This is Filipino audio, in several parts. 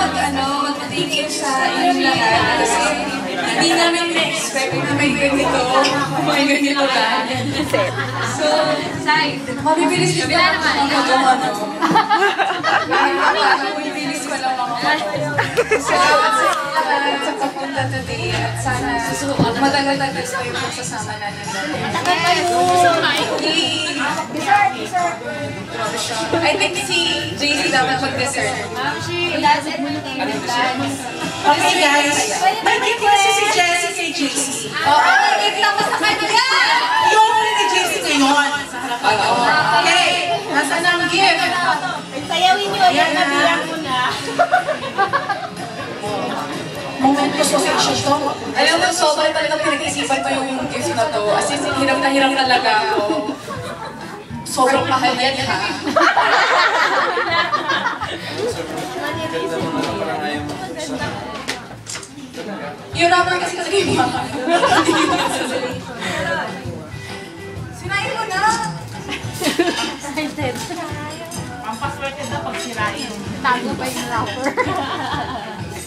mag-thank you sa inyong lahat kasi hindi namin na-expect na may ganito lang. So, mabibilis ko lang mabibilis ko lang ako. So, sa papunta today at sana matagal-tagal sa yung magsasama natin. I think si JC dapat mag-dessert. Okay guys, may gift kasi si Jessie kay JC. Oo, gift lang sa kanya! Yung ni JC ngayon. Okay, nasaan ang gift? Sayawin nyo, yan nabilang mo na. Momentos ko sa issues to. Alam mo, sobrang talaga pinag-isipan ko yung gift na to. As in, hirap na hirap talaga ako. Sobrang mahal yan, ha? Yung rapper kasi talaga yung mahal. Sinayin mo na! Excited. Ang paswerte na pag sirain. Tago pa yung rapper.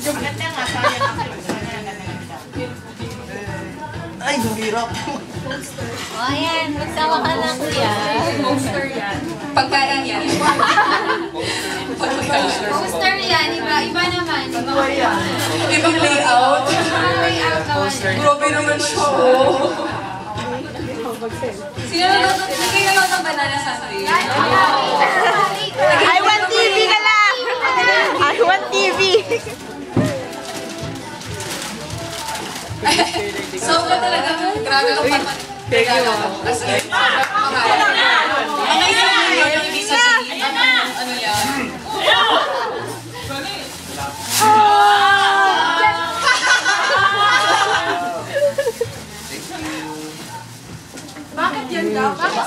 Maganda nga, sayang ang sana nalagda. Ay, hirap. O ayan, magsama ka lang kuya. Poster yan. Pagkain yan. Poster yan, iba naman. Ibang layout. Layout naman. Grabe naman siya. Sino naman ng banana sundae? I want TV ka lang! I want TV! So, talaga, grabe ang pagkakala ko. Kasi, mga isang million yung hindi sasabihin. Ano yan? Bakit yan daw? Bakit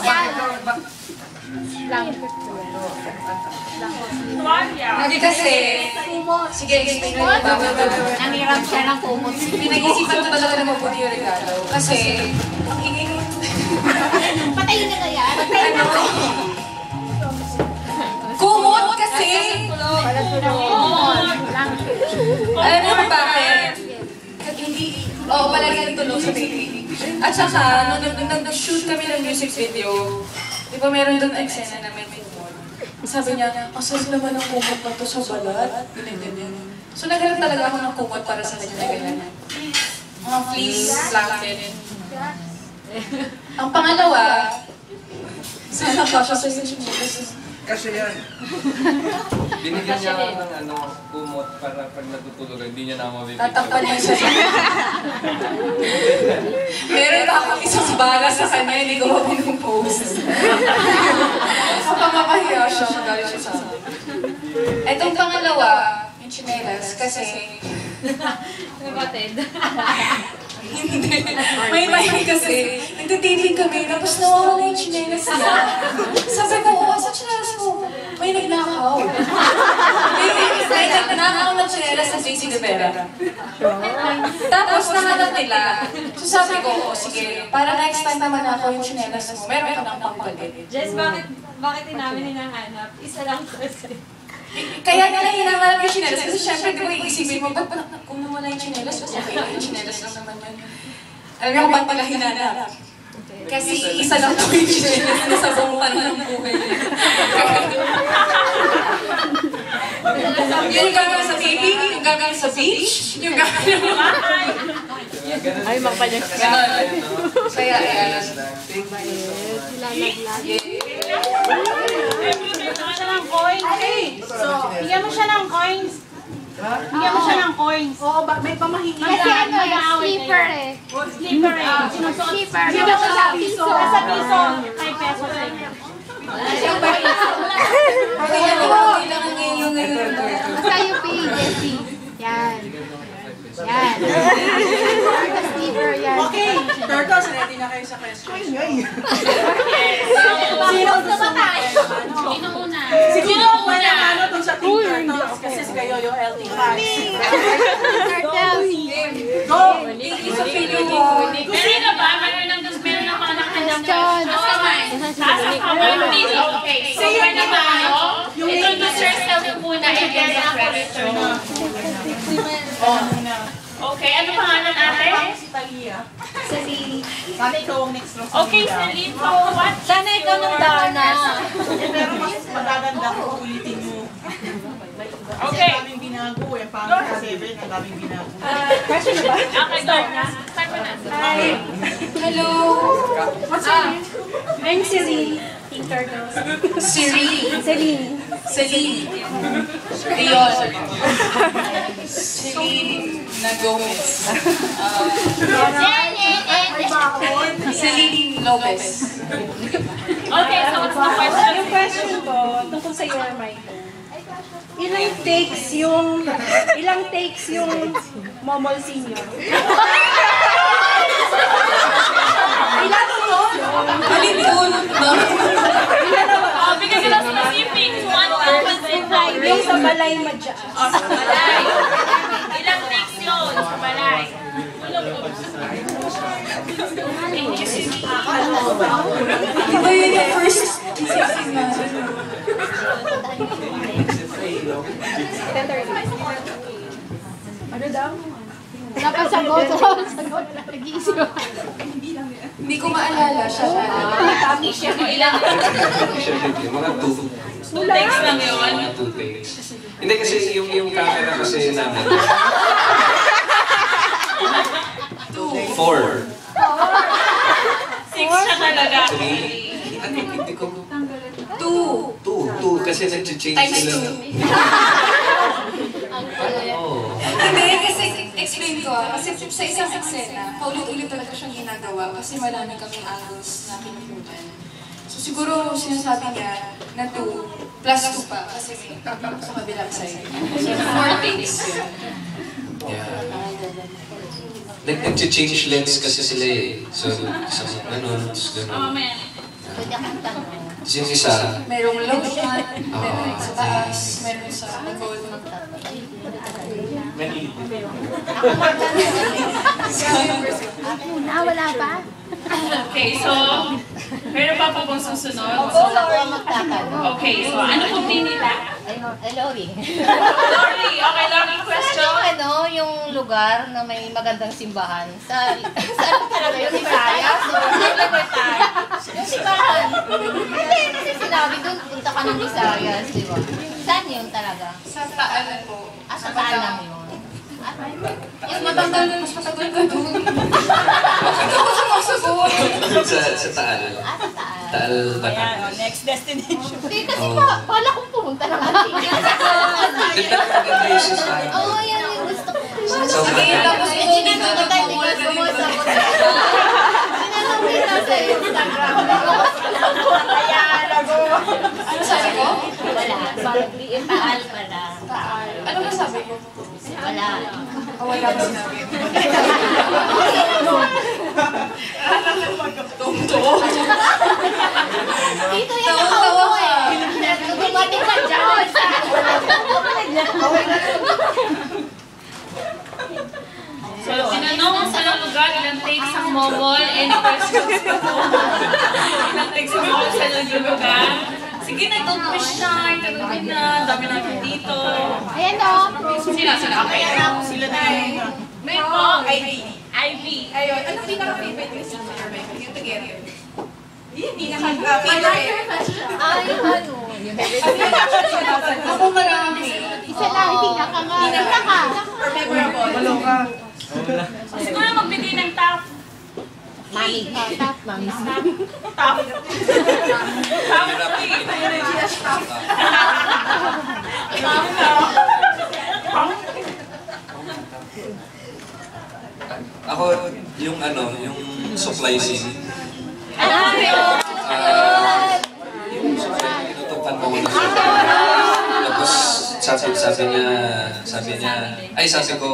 yan? Hindi kasi, sige, explain mo yung Nangiram siya ng kumot. pinag-isipan ko talaga na mabuti yung regalo. Kasi, ang ingin. Patayin na kaya? Ano? Kumot kasi! Alam mo ba bakit? Hindi, oo, palagi ang tulong sa baby. At saka, nung nag-shoot kami ng music video, di ba meron doon eksena na may kumot? Sabi niya, ang sarap naman ang kumot na to sa balat. Ganyan. So naghanap talaga ako ng kumot para sa kanya na ganyan. Mga fleece, blanket. Ang pangalawa, sana kasya sa inyo. Kasi yan. Binigyan niya ako ng kumot para pag natutulog, hindi niya na mabibigyan. Tatakpan niya siya. Meron pa akong isang bala sa kanya, hindi ko pa pinupost. Kapamapahiya siya, magalit siya sa akin. Itong pangalawa, yung chinelas, kasi... Nabatid. Hindi. May kasi, nagtitipid kami, tapos nawawala yung chinelas niya. Sabi ko, asa chinelas mo? May nagnakaw. May nagnakaw ng chinelas sa JC De Vera. Tapos nahanap nila. So sabi ko, sige, para next time naman ako yung chinelas mo, meron ka ng pangpalit. Jess, bakit namin hinahanap? Isa lang kasi. Kaya nila hinahanap yung chinelas kasi syempre, di ba iisipin mo, ba't kung nawala yung chinelas, mas okay lang yung chinelas lang naman yun. Alam niyo kung ba't pala hinahanap? Kasi isa lang po yung chinelas na sa buong panahon ng buhay niya. Yung gagawin sa baby, yung gagawin sa beach, yung gagawin Ay, makapanyag ka. Kaya, ayan. Thank you so much. Bigyan mo siya ng coins. Bigyan mo siya ng coins. Oo, may pamahingi. Kasi ano yung sleeper eh. Sleeper eh. Sinusuot. Sleeper. Bigyan mo siya sa piso. Sa piso. 5 pesos. Kaya kailangan ngayon. Basta yung pay, Jessie. Yan. Yan. Sleeper yan. Okay, Turtles, ready na kayo sa question. Sino na ba tayo? Sino una? Siguro wala ano dun sa Team Turtles kasi kayo yung LT5. Turtles. Go! Thank you sa feeling mo. Meron na ba? Meron ng mga nakahandang. John. Basta mine. Okay, so yun naman, introduce yourself muna and then the question. Okay, ano pangalan ate? Si Talia. Celine. Sana ikaw ang next row. Okay, Celine, so what? Sana ikaw ng Dana. Pero mas magaganda kung ulitin mo. Kasi Okay. ang daming binago eh. Parang sa 7, ang daming binago. Question na ba? Okay, go. Start mo na. Hi. Hello! What's your name? I'm Celine. Pink Turtles. Celine. Celine. Celine. Rion. Celine na Gomez. Celine Lopez. Okay, so what's the question? Yung question ko, tungkol sa Your Mind. Ilang takes yung Momol Senior? Ilang yun? Alin yun? Bigyan sila specific. 1,000 Yung sa Balay Madyaas. sa balay. Ilang takes yun sa balay? Di ba yun yung first season na? Ano daw? Napasagot. Nag-iisip. Hindi ko maalala siya. Tami siya. Ilang Mga 2 takes lang yun? Mga 2 takes. Hindi kasi yung camera kasi namin. 4. 6 siya talaga. 3. Ano, hindi ko... 2. 2 kasi nag-change Times sila. 2. Oo. Hindi, kasi explain ko kasi sa isang eksena, paulit-ulit talaga siyang ginagawa kasi marami kaming angles na pinupunan. So siguro sinasabi niya na 2 plus 2 pa kasi may sa kabilang side. So 4 takes yun. Yeah. Nag-change lens kasi sila eh. So, isang ganun, tapos ganun. man. Pwede akong tanong. Tapos yung isa, Merong low shot, meron sa taas, meron sa gold. Wala pa? Okay, so, meron pa po bang susunod? So, ako ang magtatanong. Okay, so ano pong tinila? Lori. Lori, okay, Lori, question. Yung lugar na may magandang simbahan? Saan talaga yung Visayas? Yung simbahan. Hindi, kasi sinabi doon, punta ka ng Visayas, di ba? Saan yun talaga? Sa Taan po. Sa saan lang yun? Mas matagal na, mas matagal ka doon. Bakit ako sumasagot? sa Taal. Sa saan? Taal Bataan. Next destination. Hindi, kasi pala kong pumunta ng Antigas. Di ba maganda yung sistema? Oo, yan yung gusto ko. So, Sige, tapos Eh, ito ginagawa dito tayo, na hindi ka po. sumasagot. Tinanong kita sa Instagram. Ano sabi ko? Wala. Parang taal pala. Ano ba sabi ko? Wala. Wala ba sinabi? Tungto. Dito yan Tawa-tawa nakaupo ka. eh. Dumating ka dyan. So, tinanong sa lugar, ilang takes ang momol, any questions ka po? Ilang takes ang momol sa lugar? Sige, nag-toothbrush na, nag-toothbrush na, dami natin dito. Ayan o. Sila, okay. Sila na yung... May po, Ivy. Ayun, ano pinaka-favorite yung sa Your Mind? Yung together. Yung pinaka-favorite. Yung ano. Ako marami. Isa lang, pinaka nga. Pinaka. Or memorable. Maloka. Siguro magbigay ng top. Mami. Top, mami. Top. Top 3. Ako, yung supply scene. Yung supply, inutupan ko muna siya. Tapos, sabi ko,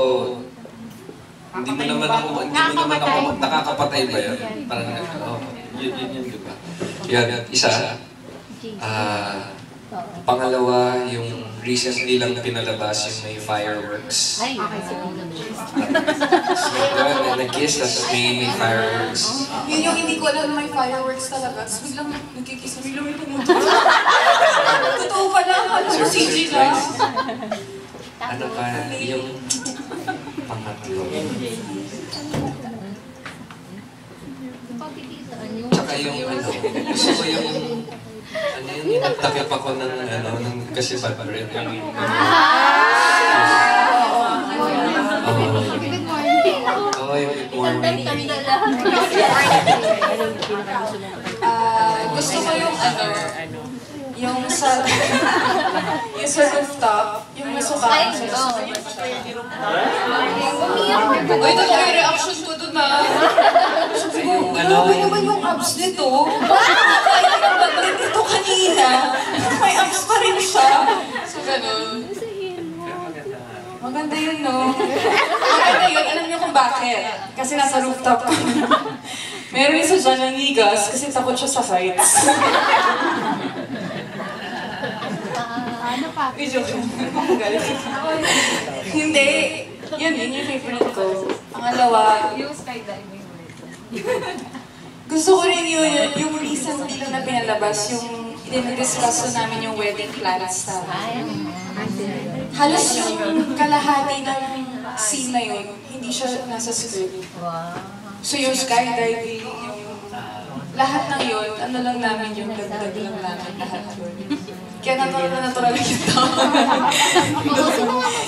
hindi mo naman ako, nakakapatay ba yun? Parang, yun, di ba? Yan, isa. Pangalawa, yung recently lang pinalabas yung may fireworks. Ay, okay. So, Nag-kiss, tapos may fireworks. Yun yung hindi ko alam na may fireworks talaga. Tapos biglang nagkikis, biglang may tumutok. Totoo pala, alam ko CG lang. Ano pa, yung pangatlo. Tsaka yung ano, gusto ko yung nagtakip ako ng kasi bad breath. Oh, yung good morning. Gusto ko yung yung sa rooftop, yung nasukaan siya. Uy, totoo yung reaction ko dun sabi ko, grabe naman yung abs nito. Kahit yung battery dito kanina, may abs pa rin siya. So, ganun. Maganda yun, no? Maganda yun. Alam niyo kung bakit? Kasi nasa rooftop ko. Meron isa dyan ng nigas kasi takot siya sa heights. Ano pa? Joke. Hindi. Yun yung favorite ko. Pangalawa, Yung skydiving. gusto ko rin yun, yung recently lang na pinalabas, yung dinidiscuss namin yung wedding plans namin. Halos yung kalahati ng scene na yun, hindi siya nasa script. So yung skydiving, yung lahat ng yun, ano lang namin yung dagdag lang namin lahat yun. Kaya natural yung tao.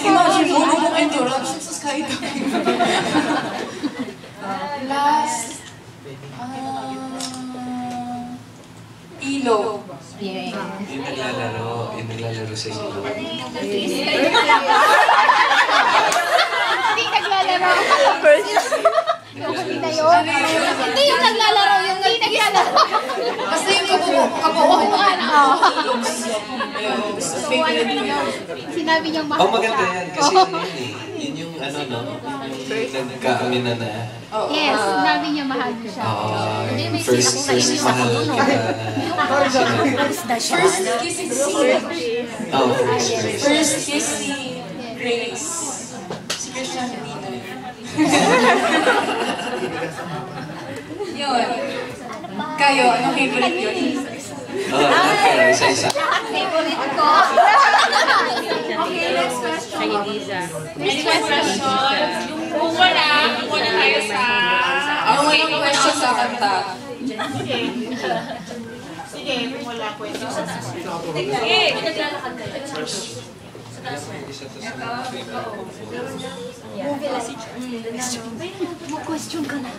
Imagine mo, kung endurance sa skydiving. Last, ilo. Yung naglalaro sa ilo. Hindi naglalaro. Hindi na yun. Hindi yung naglalaro, yung hindi naglalaro. Basta yung kabuuan. Favorite ko yun. Sinabi niyang Oh, maganda yan. Kasi yun eh. Yun yung ano, no? Yung nagkaamin na. Yes, sinabi niya mahal mo siya. First mahal kita. First kiss ni Oh, first. First kiss ni Grace. Si Christian Medina. Yun. Kayo, anong favorite yun? Oh, okay. Isa-isa. Favorite ko. Okay, next question. Any questions? Kung wala tayo sa... Ang walang question sa kanta. Sige, wala question. Sige, naglalakad kayo. Mag-question ka na.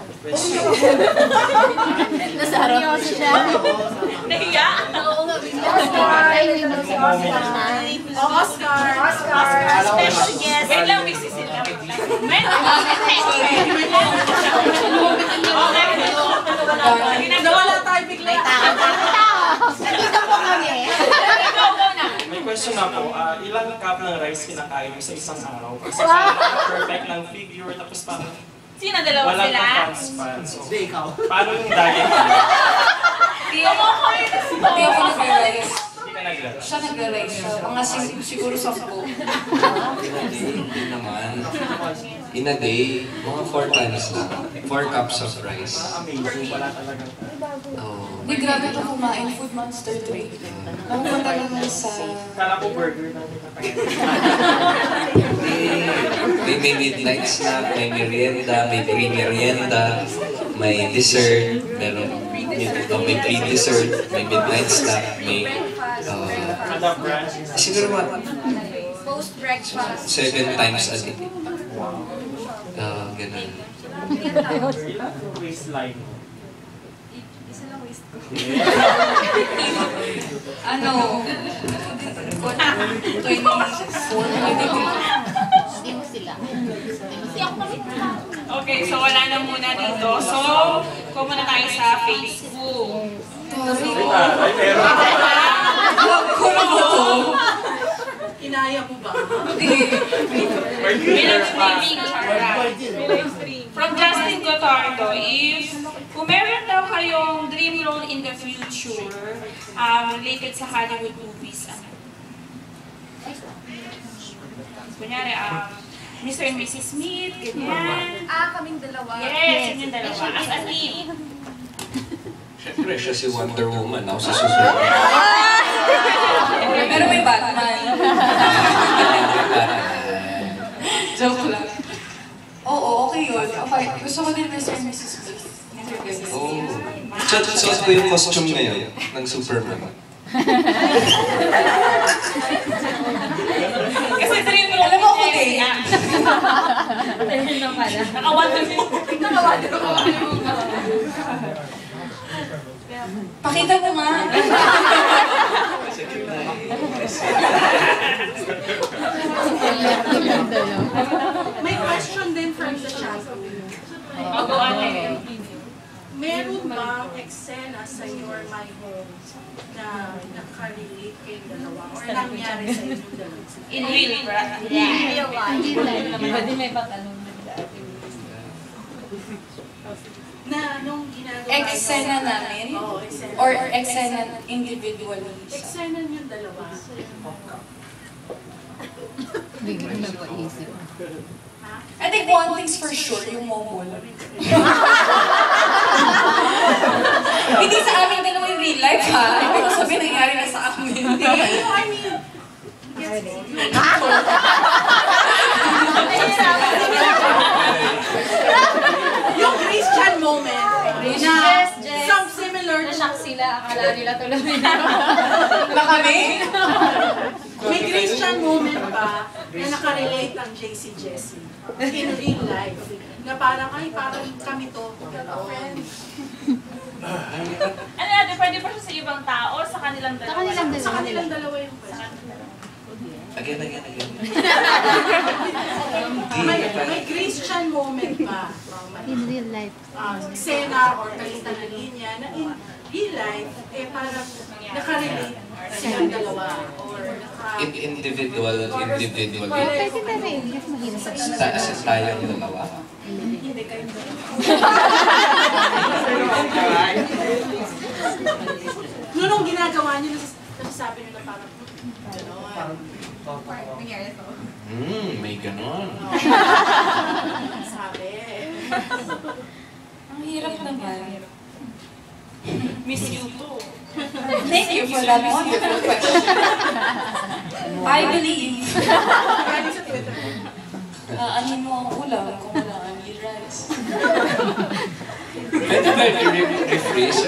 Seryoso siya. Nahiya? Oo nga, Oscar. Ay, yun ang Oscar. Special guest. Wait lang, Mrs. Sila. Nawala tayo bigla. Dito po kami. May question ako, ilang cup ng rice kinakain mo sa isang araw? Kasi perfect ng figure, tapos parang Sino dalawa walang sila? ka-fans. So, paano yung diet mo? Hindi ako nag-realize. Hindi ka nag-rice. Siya nag-realize siya. Mga siguro 10. Hindi naman. In a day, mga 4 times lang. 4 cups of rice. Amazing, wala talaga. Oh. Hindi, grabe ito kumain. Food Monster 3. Napupunta naman sa... Kala ko burger na May midnight snack, may merienda, may pre-merienda, may dessert, may pre-dessert, may midnight snack, may... kada branch. Siguro mga Post-breakfast. 7 times a day. Ganun. Ilan waistline mo? Isa lang waist ko. Ano? 24. Hindi mo sila. Okay, so wala na muna dito. So, kuha muna tayo sa Facebook. Ay, meron. Inaya mo ba? May nag-streaming, From Justin Gotardo, kung meron daw kayong dream role in the future related sa Hollywood movies, ano? Kunyari, Mr. and Mrs. Smith, ganyan. Kaming dalawa. Yes, yun yung dalawa. As a team. Siyempre, siya si Wonder Woman. Ako sa susunod. Pero may Batman. Joke lang. Oo, okay yun. Okay. Gusto ko din Mr. and Mrs. Smith. Oh. Suot ko yung costume ngayon ng Superman. Kasi dream ko. Alam mo ako din. Ayun na pala. Nakawander mo. Pakita mo nga. May question din from the chat. Meron bang eksena sa Your My Home na nakarelate kayong dalawa or nangyari sa inyong dalawa? In real life. Pwede may patanong din dati. Na nung ginagawa Eksena namin? Oo, eksena. Or eksena individually? Eksena niyong dalawa. Biglang nagpaisip. I think one thing's for sure, yung momol. Hindi sa amin dalawa yung real life, ha? Hindi ko sabihin nangyari na sa amin. I mean, yung Christian moment na some similar to Na-shock sila. Akala nila tuloy. Na kami? may Christian moment ba na nakarelate ang JC Jessie in real life? Na parang, ay, parang kami to, friends. Ano yan? Pwede pa siya sa ibang tao o sa kanilang dalawa? Sa kanilang dalawa yung question. Again. May Christian moment ba? In real life. Eksena or kalitan na linya na in real life, parang nakarelate silang dalawa or Individually. Kasi na rin, mas mahirap sa Sa tayong dalawa. hindi kayo nung ginagawa niyo, nasasabi niyo na parang, May ganon. sabi. Ang hirap naman. Miss you too. Thank you for that wonderful question. I believe. Galing sa Twitter. Ano mo ang ulam kung wala ang rice? Pwede ba rephrase?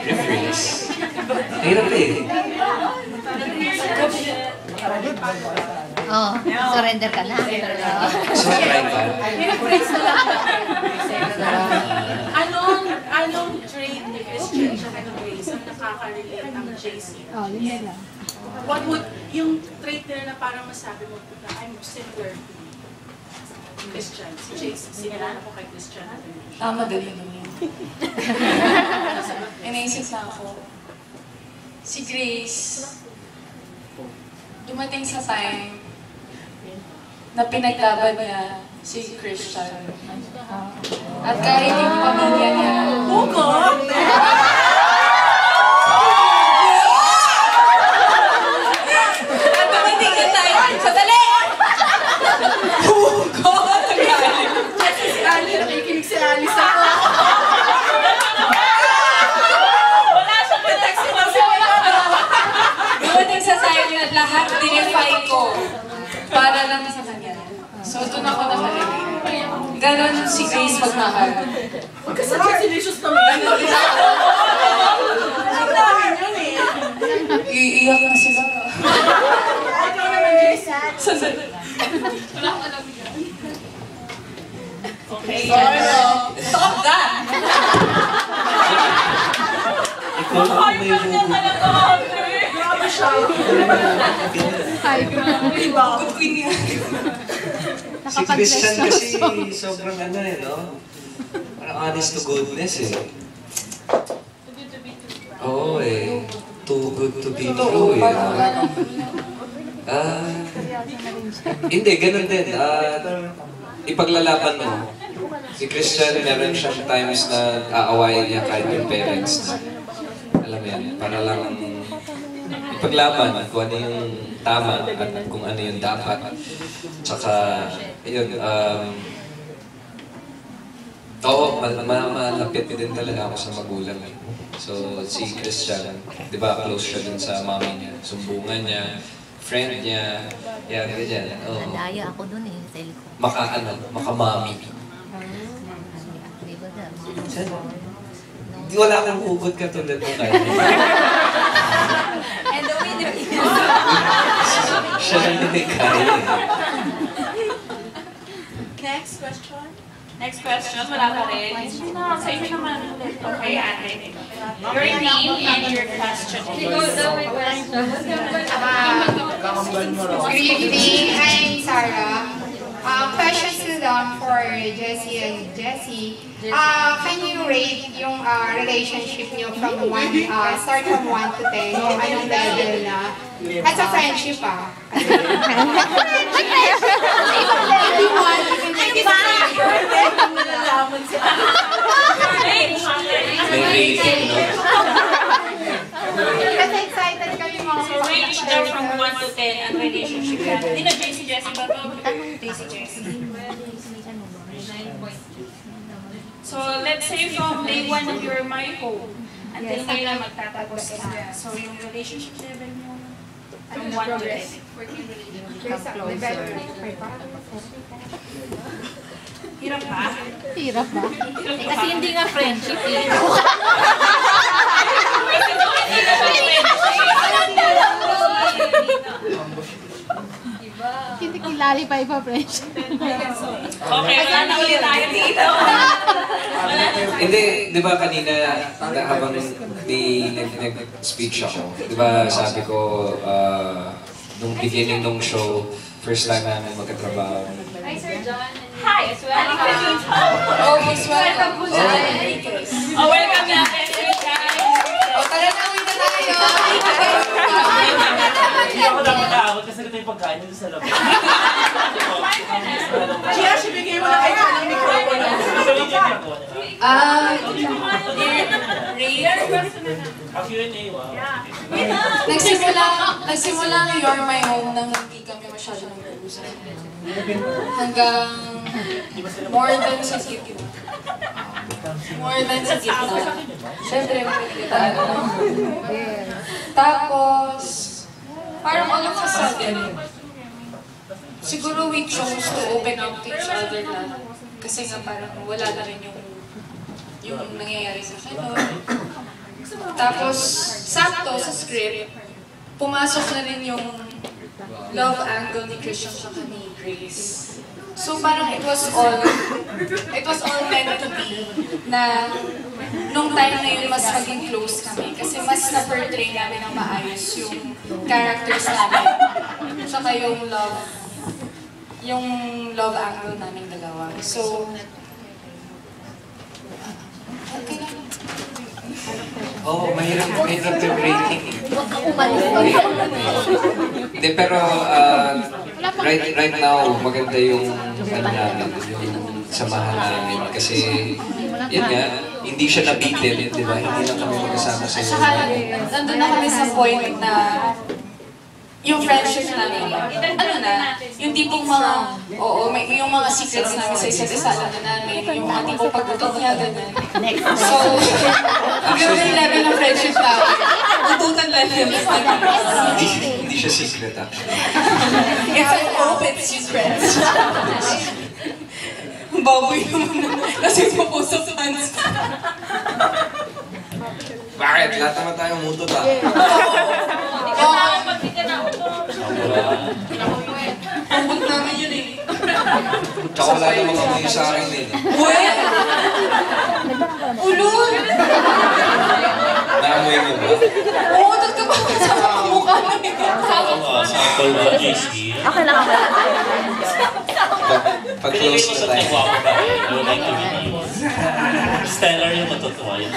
Rephrase. Hirap eh. Oh, surrender ka na. So, try ba? Phrase na lang. Anong trait ni Christian siya kay Grace ang nakaka-relate ang JC? Oh, yun lang. What would, yung trait nila na parang masabi mo na I'm similar to Christian, si JC, similar ako kay Christian. Madali naman. Inaisip na ako. Si Grace, dumating sa time na pinaglaban niya si Christian. At kahit yung pamilya niya, at dumating sa time, sadali! Hugot! Si Ali, nakikinig si Ali sa ako. Dumating sa time na lahat dinify ko para lang sa kanya. So, doon ako nakalagay. Ganon si Grace magmahal. Magkasagsilicious naman. Ang dami yun eh. Iiyak na sila. Ikaw naman, JC. Sandali. Okay. Stop that! Ikaw na may Grabe siya. Good queen niya. Si Christian kasi sobrang ano eh, no? Parang honest to goodness eh. Oo eh. Too good to be true eh. Hindi, ganun din. Ipaglalaban mo. Si Christian, meron siyang times na aawayin niya kahit yung parents na. Alam mo yan, para lang paglaban kung ano yung tama at kung ano yung dapat. Tsaka, yun, oo, malapit din talaga ako sa magulang. So, si Christian, di ba, close siya dun sa mami niya, sumbungan niya, friend niya, yan, ganyan. Oo. Nadaya ako dun eh, sa ilko. Makamami. Di ba dyan? Di wala akong hugot katulad mo kayo. And the winner is... Siya lang hindi kaya. Next question. Next question, wala ka rin. No, sa inyo naman ulit. Okay, ate. Your name and your question. Good evening. I'm Sarah. Question to them for Jessie and Jessie. Can you rate yung relationship niyo from start from 1 to 10? Yung anong level na? As a friendship May rating, no? Kasi excited kami mga So, range daw from 1 to 10 ang relationship natin. Hindi na JC Jessie ba ito? JC Jessie. So, let's say from day 1 na you're my home until ngayon na magtatapos ka. So, yung relationship level mo from 1 to 10. Hirap ba? Hirap ba? Kasi hindi nga friendship eh. Hindi kilali pa iba friendship. Okay, wala na ulit tayo dito. Hindi, di ba kanina, habang nag-speech ako, di ba sabi ko, nung beginning ng show, first time namin magkatrabaho. Hi, Sir John. Hi, as well. Oh, mas welcome po dyan. Oh, welcome natin, guys. O, tara na, uwi na tayo. Hindi ako nakatakot kasi ito yung pagkain nito sa labas. Gia, sibigay mo na kayo ng microphone. Ang Q&A, wow. Nagsimula ang You're My Home nang hindi kami masyado nag-uusap. Hanggang more than sa gitna. More than sa gitna. Siyempre, magkikita. Tapos, parang all of a sudden, siguro we chose to open up to each other na. Kasi nga parang wala na rin yung nangyayari sa akin. Tapos, sakto sa script, pumasok na rin yung love angle ni Christian sa ni Grace. So parang it was all meant to be na nung time na yun mas maging close kami kasi mas na-portray namin ng maayos yung characters namin. Saka yung love angle namin dalawa. So, okay lang. Oo, mahirap yung rating. Huwag ka umalis. Hindi, pero right now, maganda yung namin, yung samahan namin. Kasi, yun nga, hindi siya nabitin, di ba? Hindi lang kami magkasama sa Saka, nandun na kami sa point na yung friendship namin, yung tipong mga, yung mga secrets namin sa isa't isa, alam na namin, yung mga tipong pagbutot niya, gano'n. So, yung level ng friendship namin, bututan level. Hindi siya secret, actually. It's an open secret. Baboy naman kasi pupuso fans. Bakit? Lahat naman tayo mutot Pambot namin yun eh. Tsaka wala naman kami sa akin eh. Uy! Ulol! Naamoy mo ba? Oo, nagkabakit sa mukha mo eh. Sample ba, JC? Okay lang ako. Pag-close na tayo. I would like to believe. Stellar yung matutuwa yun.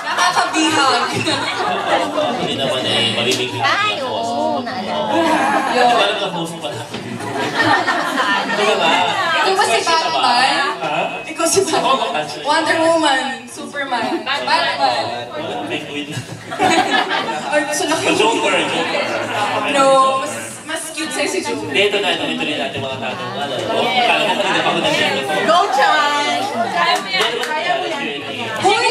Nakakabihag. Hindi naman eh, maribig yung Ay, oo, naalala. Ito ba nag-post mo pala? Ito ba ba? Ikaw ba si Batman? Ha? Ikaw si Batman. Wonder Woman, Superman, Batman. Penguin. Or gusto na Joker. No, mas cute sa'yo si Joker. Dito na, ituloy natin mga tanong. Kala mo kanina pa ako nag-share. Go, Chan! Kaya mo yan. Hoy!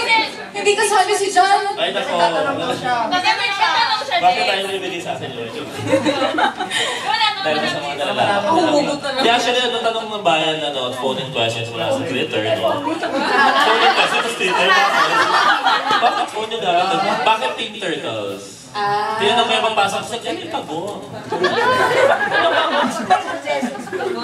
Hindi kasali si John! Ay, nako. Kasi may tatanong siya Bakit din. tayo binibigay sa akin, Lord? Wala naman Dahil sa mga nalalaki. Mahuhugot talaga. Di actually, nung tanong ng bayan, phone-in questions mula sa Twitter, no? Phone-in questions sa Twitter, bakit phone nyo na? Bakit Team Turtles? Tinanong ko yung magpasok sa kanya, pagod.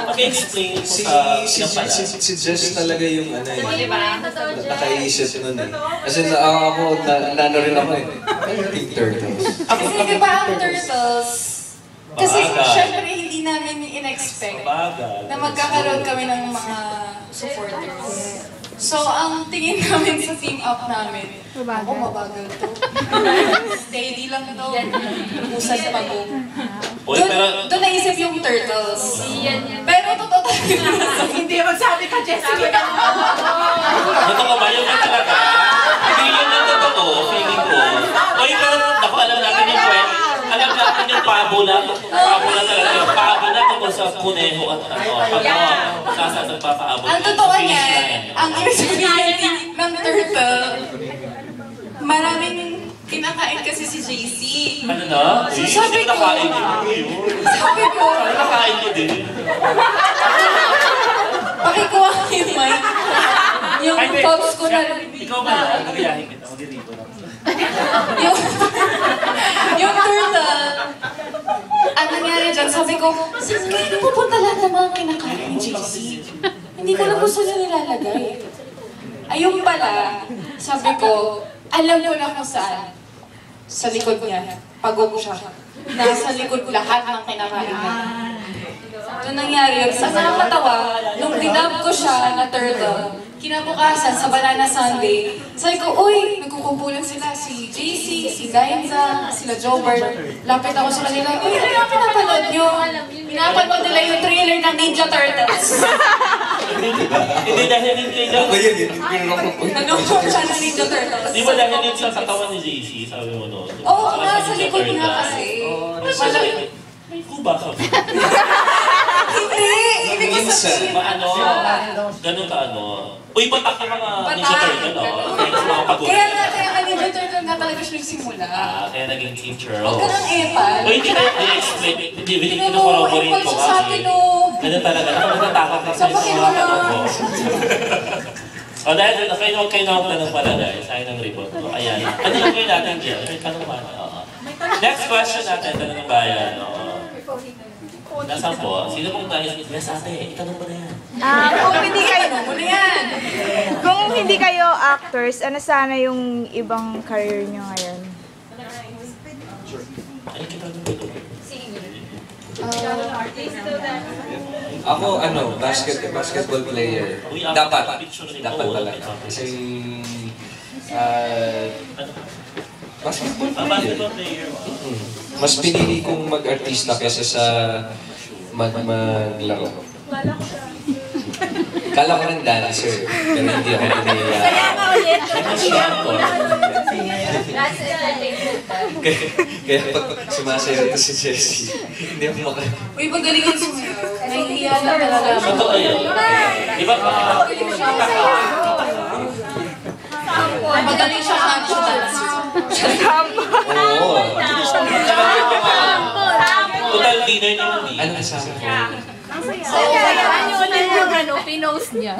Pag-explain ko sa pinampala. Si Jess talaga yung ano eh. Diba? Nakaisip nun eh. Kasi ako, nano rin ako eh. Team Turtles. Kasi di ba ang Turtles, kasi syempre hindi namin in-expect na magkakaroon kami ng mga supporters. So, ang tingin namin sa team up namin, ako mabagal to. Steady lang to. Usad pagod. Doon naisip yung Turtles. Pero totoo talaga. Hindi magsabi ka, Jessica. Totoo ba? Yun na talaga? Hindi yun ang totoo, feeling ko. Oy, pero naku, alam natin yung kwento. Alam natin yung pabula. Pabula talaga. Yung pabula tungkol sa kuneho at nasa nagpapaabot. Ang totoo niyan, ang inexperience ng turtle, maraming kinakain kasi si JC. Ano na? So sabi ko, sabi ko, nakain ko din. pakikuha ko yung mic. Yung thoughts ko na Ikaw ba yan? Nagayahin kita. Mag-deliver lang. yung turtle, ang nangyari dyan, sabi ko, saan kayo napupunta lahat ng mga kinakain ni JC? Hindi ko lang gusto niya nilalagay. Ayun pala, sabi ko, alam ko na kung saan. Sa likod niya, pagod siya. Nasa likod lahat ng kinakain niya. Ano nangyari yun? Sa nakakatawa, nung dinab ko siya na turtle, kinabukasan sa Banana Sunday, sabi ko, uy, nagkukumpulan sila, si JC, si Gainza, sila Jobert. Lapit ako sa kanila, uy, ano yung pinapanood nyo? Pinapanood nila yung trailer ng Ninja Turtles. Hindi dahil din kayo. Nanonood siya ng Ninja Turtles. Di ba dahil din sa katawan ni JC, sabi mo noon? Oo nga, sa likod nga kasi. May kuba ka. Hindi! Ibig ko sabihin. Ano? Ganun ka ano? Uy, batak yung mga Ninja Turtle, no? Kaya nga, kaya ka Ninja Turtle nga talaga siya nagsimula. Kaya naging teacher. Huwag ka ng epal. Uy, hindi kayo i-explain. Hindi, kinakorroborate ko kasi. Ganun talaga. Natatakot ka sa mga tanong ko. O dahil, huwag kayo nakapagtanong pala dahil sa akin ng report ko. Ayan. Ano lang kayo natin dyan? May tanong pa. Next question natin, tanong ng bayan. Nasaan po? Sino pong tayo? Yes, ate, itanong mo na yan. Kung hindi kayo, Ano yan? kung hindi kayo actors, ano sana yung ibang career nyo ngayon? Ano kitanong mo ito? Ako, basketball player. Dapat talaga. Kasi, basketball player. Mas pinili kong mag-artista kesa sa maglaro. Kala ko ng dancer, pero hindi ako pinili. Kaya pag sumasayaw ito si Jessie, hindi ako maka... Uy, magaling yung sumayaw. Nahihiya na talaga. Totoo yun. Di ba pa? Magaling siya kanto dance. Oo. Total dinner naman din. Ano kasama ko? Ano ulit yung pinost niya?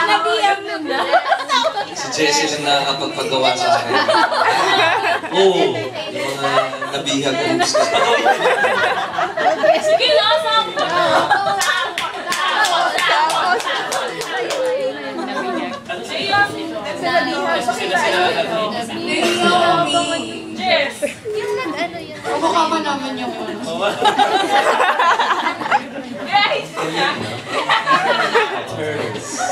Nag-iam nun na. Si Jessie lang nakakapagpagawa sa akin. Oo. Yung mga nabihag ko gusto. Sige na, sampo na. Jess! Mukha pa naman yung Guys!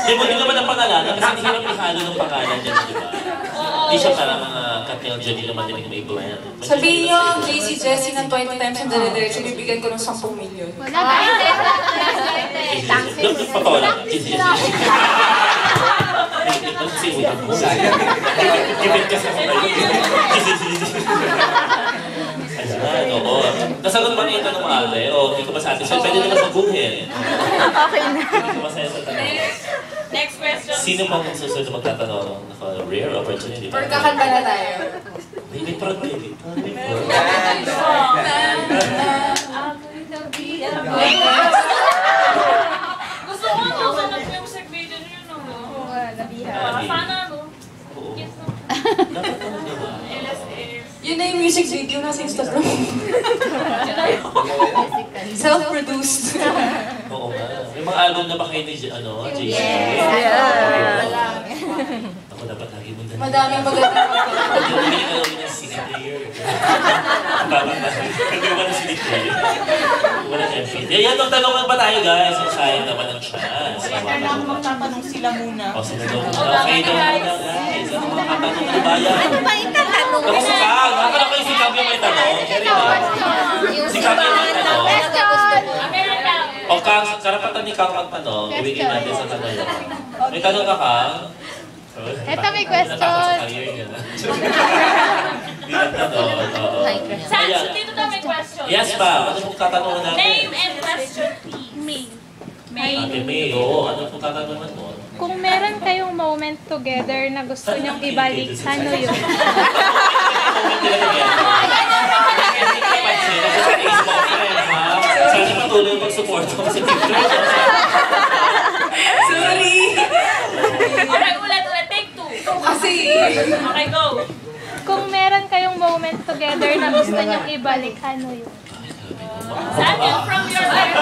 Di mo din naman ang pangalanan kasi hindi hirap ihalo ng pangalan dyan, di ba? Hindi siya parang mga Katil Johnny naman din may brand. Sabihin niyo, JC Jessie ng 20 times ang dala-diretso, bibigyan ko ng 10 milyon. Wala ka. Doon, patawa lang. utak mo. Gipit ka sa mga ayan, oo. Nasagot ba niyo ito ng maale? O hindi ko masatisfied? Pwede naman maguhin. Okay na. Hindi ko masatisfied. Next question. Sino pang susunod na magtatanong? Rare opportunity. Or kakanta na tayo. Hindi, parang pwede. Gusto ko na yung music video niyo, no? Sana, no? Dapat ano diba? Yun na yung music video na sa Instagram. Self-produced. Oo nga. May mga album na ba kayo ni JC? Ako dapat lagi mo dala. Madaming magandang pagkakas. Hindi ka gawin ng CD player. Hindi ba ng CD player? Wala ng MP. Yan, magtanong ba tayo guys? Sayang naman ang chance. Kailangan magtatanong sila muna. O, sila daw muna. Okay daw muna guys. Ano mga katanong ng bayan? Ano ba yung tatanong? Tapos ka! Nakakala ko yung si Cam yung may tanong. Carry na. Si Cam yung may tanong. O Kang, karapatan ni Kang magtanong. Ibigay natin sa tanong yun. May tanong ka, Kang? Eto, may question. Natakot sa career niya na. Hindi na tanong. Sans, dito daw may question. Yes pa. Ano pong tatanungan natin? Name and question, please. May. Ate May, oo. Ano pong tatanungan mo? Kung meron kayong moment together na gusto nyong ibalik, ano yun? Sana patuloy mag-support ako sa picture. Sorry! Alright, ulit. Take two. Kasi... Okay, go. Kung meron kayong moment together na gusto nyong ibalik, ano yun? Samuel, from your life.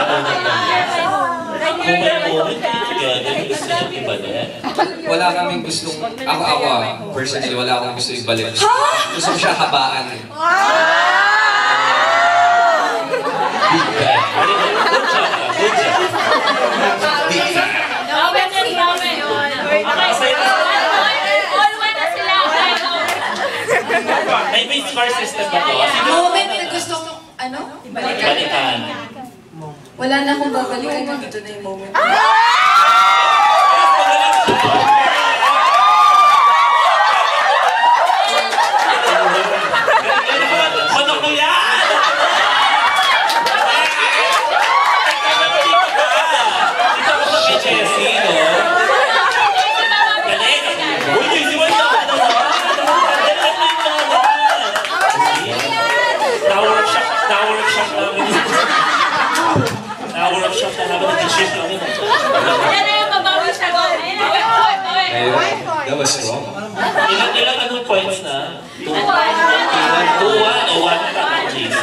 Kung may moment together, gusto niyong ibalik. Wala kaming gustong, ako, personally, wala akong gusto ibalik. Gusto ko siya habaan. Good job. Moment and moment. Okay, all one na sila. Okay, go. May score system ba to? Moment na gusto ko, ano? Balikan. Wala na akong babalikan. Dito na yung moment. Manok mo yan! Dito ako sa Jessie, no? Galing! Uy, Jessie, wala ka na naman! Na-workshop namin. Na-workshop na namin. Nag-shift namin. Yan na yung mabawi siya. Go. That was wrong. Ilang anong points na? 2-1 o 1 na JC?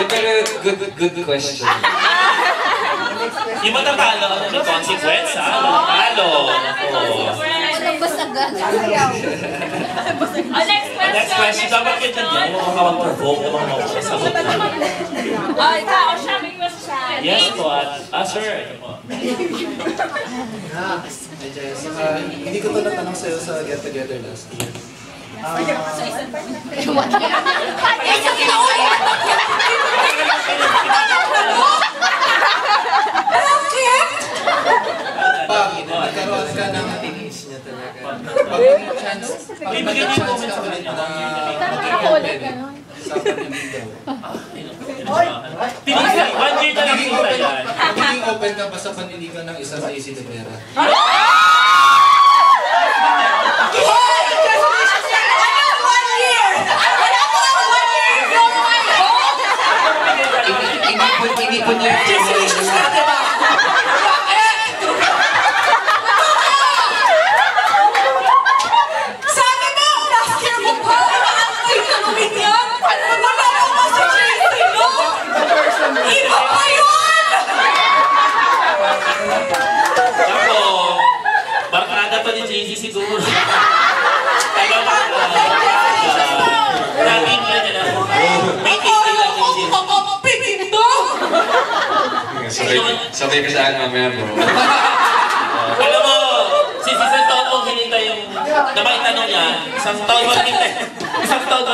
Pero good question. Yung matatalo, may consequence, ha? Matatalo. Anong basagan? Next question. Dapat kita niya, yung mga kawag-provoke na mga sagot na. Ikaw, siya may question. Yes po, sir. Ito po. Hindi ko ito natanong sa'yo sa get-together last year. Pag nagkaroon ka ng tinis niya talaga. Pag may chance ka ulit na maging open sa panimig daw. 1 year na lang po yan. Magiging open ka ba sa panliligan ng isa sa JC De Vera? Inipon niya yung Sabi mo, last year mo pa, ay tanungin yan. Ano ba na ako sa JC, no? Iba pa yun! Ako, barkada pa ni JC siguro. Kaya ba? Laging ka na lang. May tingin lang ni JC. Sabay ka saan mamaya, bro. Alam mo, si isang taon mong hinintay yung na maitanong niya, isang taon mong hinintay. Isang taon